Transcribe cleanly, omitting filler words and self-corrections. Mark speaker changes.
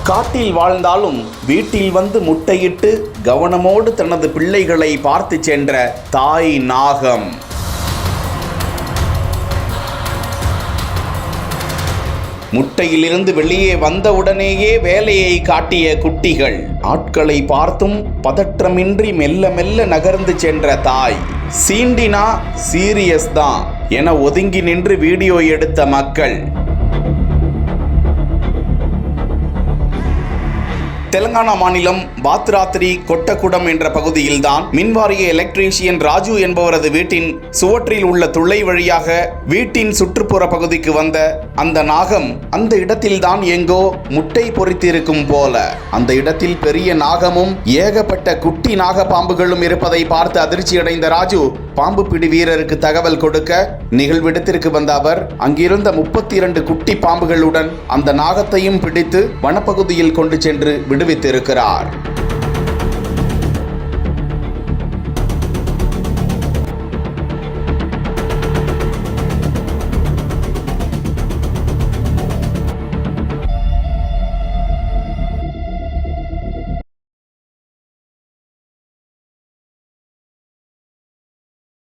Speaker 1: காட்டில் வாழ்ந்தாலும் வீட்டில் வந்து முட்டையிட்டு கவனமோடு தனது பிள்ளைகளை பார்த்து சென்ற தாய் நாகம். முட்டையிலிருந்து வெளியே வந்தவுடனேயே வேலையை காட்டிய குட்டிகள். ஆட்களை பார்த்தும் பதற்றமின்றி மெல்ல மெல்ல நகர்ந்து சென்ற தாய். சீண்டினா சீரியஸ் தான் என ஒதுங்கி நின்று வீடியோ எடுத்த மக்கள். தெலங்கானா மாநிலம் பாத்ராத்திரி கொட்டகுடம் என்ற பகுதியில்தான் மின்வாரிய எலக்ட்ரீஷியன் ராஜு என்பவரது வீட்டின் சுவற்றில் உள்ள துளை வழியாக வீட்டின் சுற்றுப்புற பகுதிக்கு வந்த அந்த நாகம் அந்த இடத்தில்தான் எங்கோ முட்டை பொறித்திருக்கும் போல. அந்த இடத்தில் பெரிய நாகமும் ஏகப்பட்ட குட்டி நாக பாம்புகளும் இருப்பதை பார்த்து அதிர்ச்சியடைந்த ராஜு பாம்பு பிடி வீரருக்கு தகவல் கொடுக்க நிகழ்விடத்திற்கு வந்த அவர் அங்கிருந்த 32 குட்டி பாம்புகளுடன் அந்த நாகத்தையும் பிடித்து வனப்பகுதியில் கொண்டு சென்று விடுவித்திருக்கிறார்.